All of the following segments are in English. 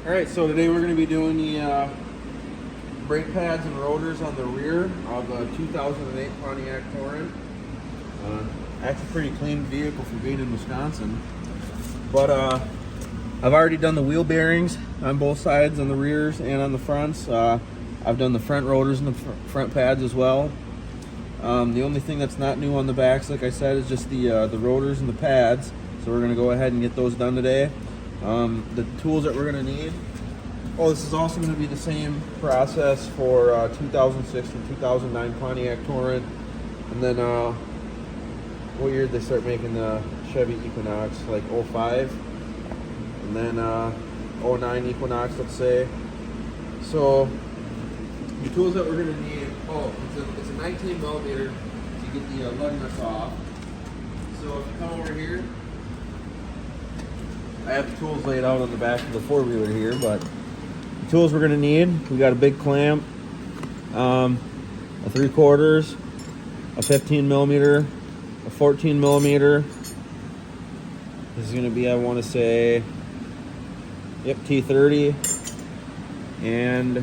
Alright, so today we're going to be doing the brake pads and rotors on the rear of the 2008 Pontiac Torrent. Actually a pretty clean vehicle for being in Wisconsin. But I've already done the wheel bearings on both sides, on the rears and on the fronts. I've done the front rotors and the front pads as well. The only thing that's not new on the backs, like I said, is just the rotors and the pads. So we're going to go ahead and get those done today. The tools that we're going to need. Oh, this is also going to be the same process for 2006 and 2009 Pontiac Torrent. And then, what year did they start making the Chevy Equinox? Like 05. And then 09 Equinox, let's say. So, the tools that we're going to need, it's a 19 millimeter to get the lug nuts off. So if you come over here, I have the tools laid out on the back of the four-wheeler here, but the tools we're going to need, we got a big clamp, a 3/4, a 15 millimeter, a 14 millimeter. This is going to be, I want to say, yep, T30. And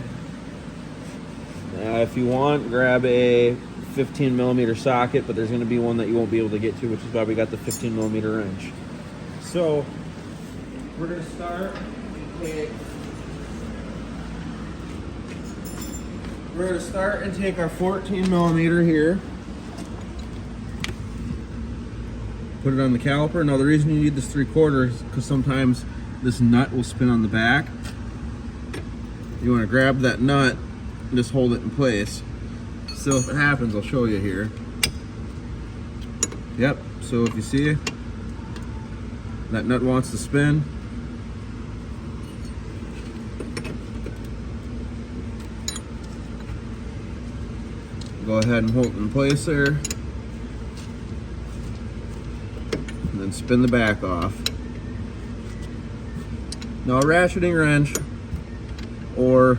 if you want, grab a 15 millimeter socket, but there's going to be one that you won't be able to get to, which is why we got the 15 millimeter wrench. So we're going to start and take our 14 millimeter here, put it on the caliper. Now the reason you need this 3/4 is because sometimes this nut will spin on the back. You want to grab that nut and just hold it in place. So if it happens, I'll show you here. Yep, so if you see, that nut wants to spin. Go ahead and hold it in place there. And then spin the back off. Now a ratcheting wrench or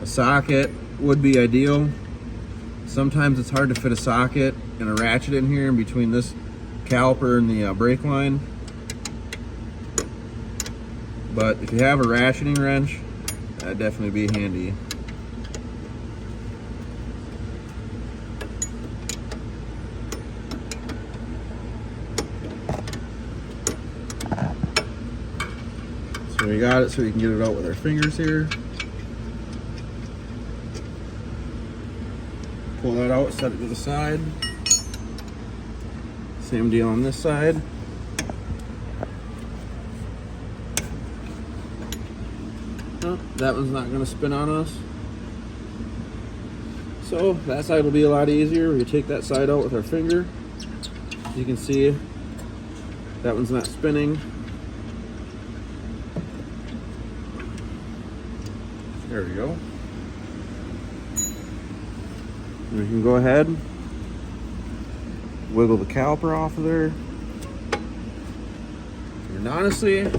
a socket would be ideal. Sometimes it's hard to fit a socket and a ratchet in here in between this caliper and the brake line. But if you have a ratcheting wrench, that'd definitely be handy. So we got it so we can get it out with our fingers here. Pull that out, set it to the side. Same deal on this side. Oh, that one's not going to spin on us. So that side will be a lot easier. We take that side out with our finger. You can see that one's not spinning. There we go. We can go ahead, wiggle the caliper off of there. And honestly,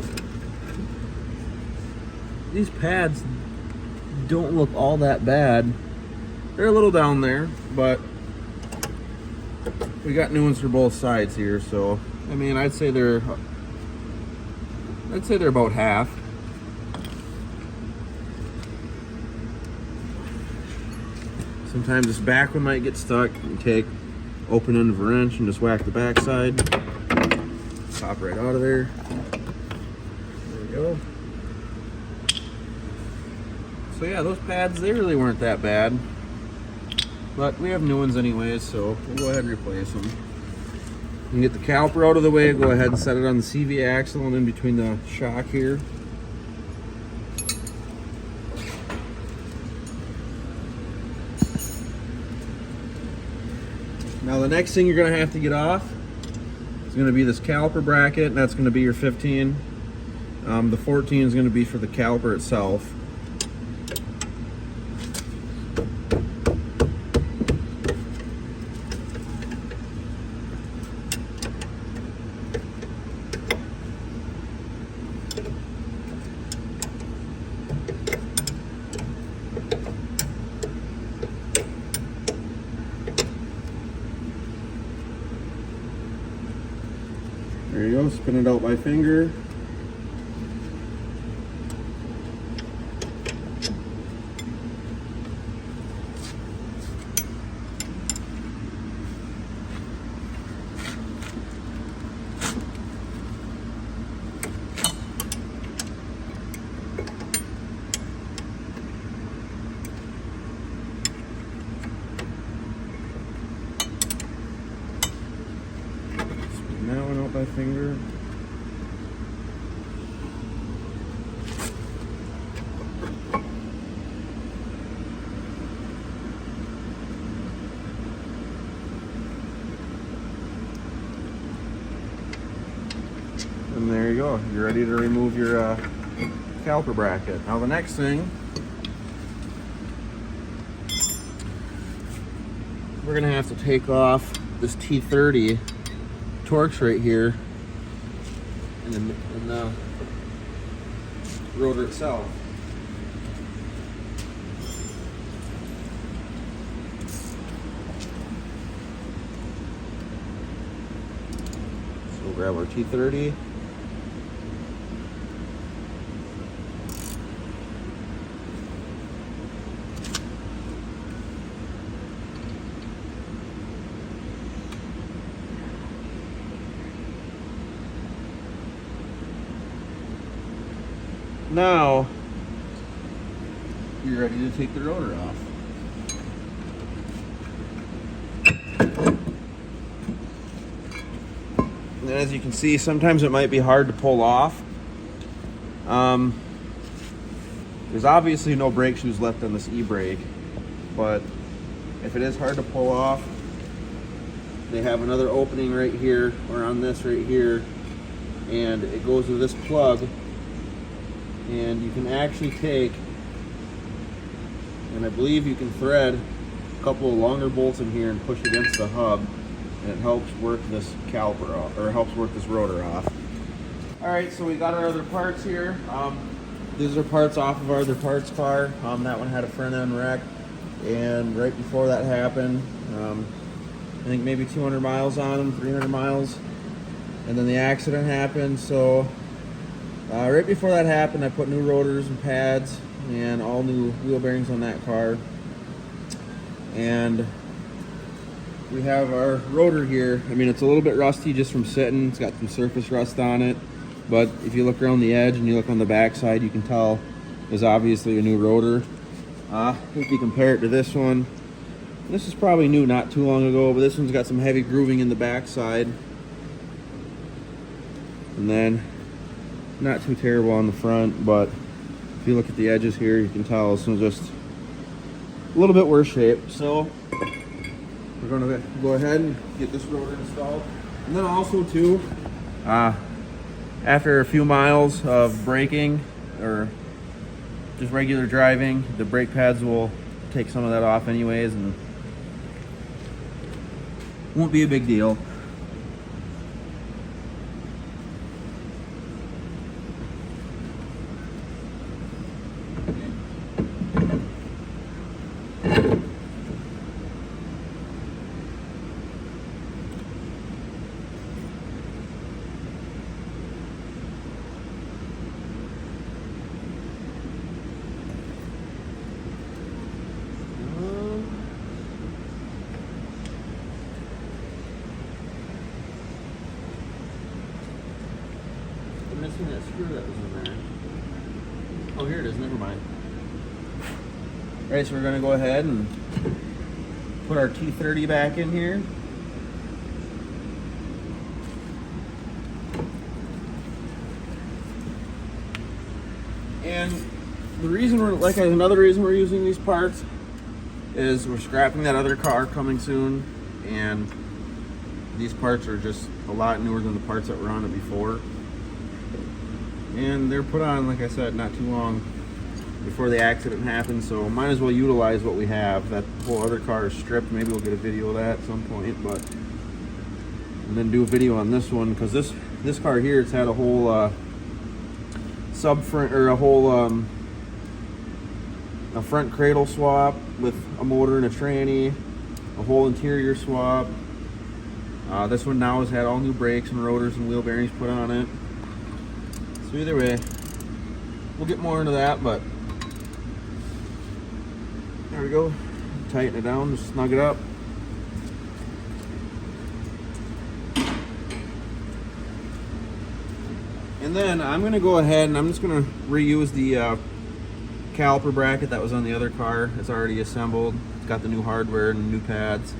these pads don't look all that bad. They're a little down there, but we got new ones for both sides here, so I mean, I'd say they're about half. Sometimes this back one might get stuck. You take open end of a wrench and just whack the back side. Pop right out of there. There we go. So yeah, those pads, they really weren't that bad. But we have new ones anyways, so we'll go ahead and replace them. You can get the caliper out of the way, go ahead and set it on the CV axle and in between the shock here. Now the next thing you're going to have to get off is going to be this caliper bracket, and that's going to be your 15. The 14 is going to be for the caliper itself. There you go, spin it out by finger. That one out by finger. And there you go. You're ready to remove your caliper bracket. Now the next thing, we're gonna have to take off this T30 Torx right here in the rotor itself. So we'll grab our T30. Now, you're ready to take the rotor off. And as you can see, sometimes it might be hard to pull off. There's obviously no brake shoes left on this e-brake, but if it is hard to pull off, they have another opening right here, or on this right here, and it goes with this plug. And you can actually take, and I believe you can thread a couple of longer bolts in here and push against the hub, and it helps work this caliper off, or helps work this rotor off. All right, so we got our other parts here. These are parts off of our other parts car. That one had a front end wreck, and right before that happened, I think maybe 200 miles on them, 300 miles, and then the accident happened. So right before that happened, I put new rotors and pads and all new wheel bearings on that car. And we have our rotor here. I mean, it's a little bit rusty just from sitting. It's got some surface rust on it. But if you look around the edge and you look on the back side, you can tell there's obviously a new rotor. If you compare it to this one, this is probably new not too long ago, but this one's got some heavy grooving in the back side. And then not too terrible on the front, but if you look at the edges here, you can tell this one's just a little bit worse shape. So we're going to go ahead and get this rotor installed. And then also too, after a few miles of braking or just regular driving, the brake pads will take some of that off anyways, and won't be a big deal. Missing that screw that was in there. Oh, here it is. Never mind. All right, so we're going to go ahead and put our T30 back in here. And the reason another reason we're using these parts is we're scrapping that other car coming soon, and these parts are just a lot newer than the parts that were on it before. And they're put on, like I said, not too long before the accident happened, so might as well utilize what we have. That whole other car is stripped. Maybe we'll get a video of that at some point, and then do a video on this one, because this car here, it's had a whole a front cradle swap with a motor and a tranny, a whole interior swap. This one now has had all new brakes and rotors and wheel bearings put on it. So either way, we'll get more into that, but there we go. Tighten it down, just snug it up. And then I'm going to go ahead and I'm just going to reuse the caliper bracket that was on the other car. It's already assembled. It's got the new hardware and new pads.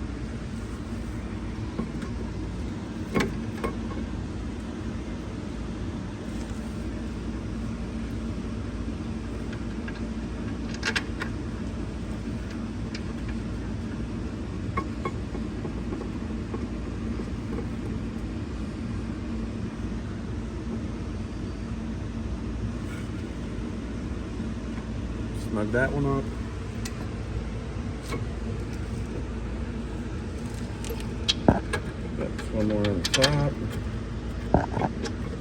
Snug that one up. Got one more on the top. A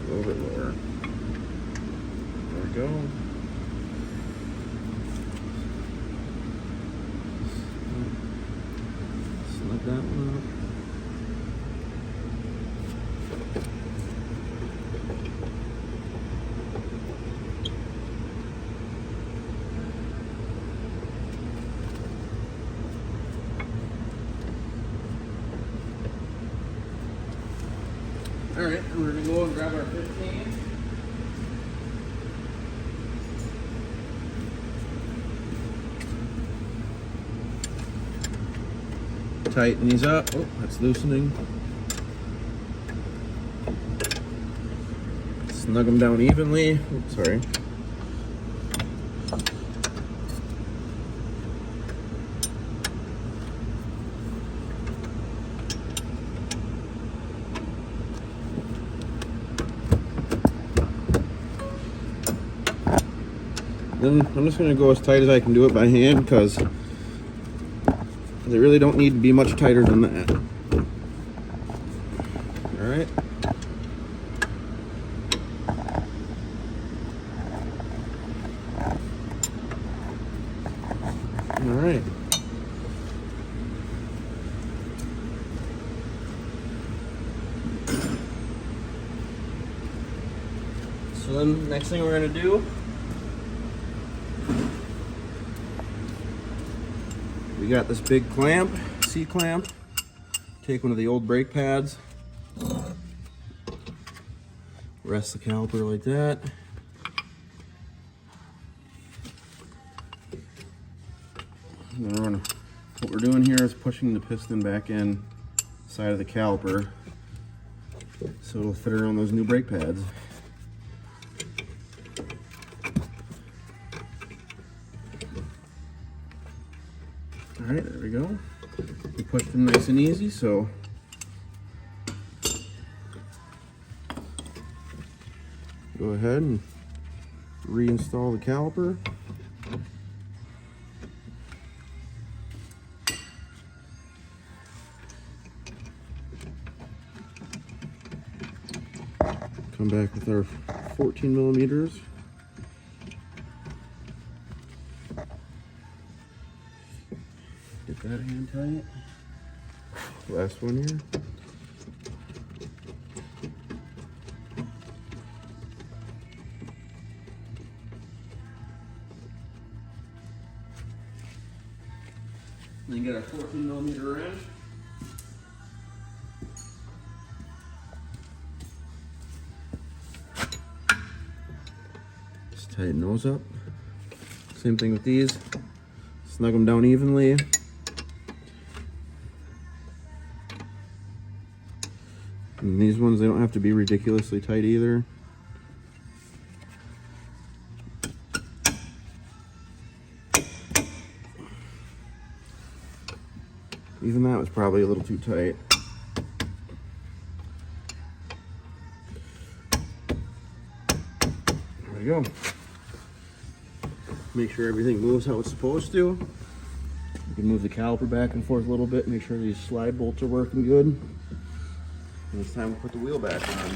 little bit lower. There we go. Snug that one up. All right, we're gonna go and grab our 15. Tighten these up. Oh, that's loosening. Snug them down evenly. Oops, sorry. Then I'm just going to go as tight as I can do it by hand because they really don't need to be much tighter than that. All right. All right. So then next thing we're going to do, we got this big clamp, C-clamp. Take one of the old brake pads, rest the caliper like that. And then what we're doing here is pushing the piston back in side of the caliper so it'll fit around those new brake pads. All right, there we go. We pushed them nice and easy, so go ahead and reinstall the caliper. Come back with our 14 millimeters. Get that hand tight. Last one here. Then get our 14 millimeter wrench. Just tighten those up. Same thing with these. Snug them down evenly. And these ones, they don't have to be ridiculously tight either. Even that was probably a little too tight. There we go. Make sure everything moves how it's supposed to. You can move the caliper back and forth a little bit, make sure these slide bolts are working good. And it's time to put the wheel back on.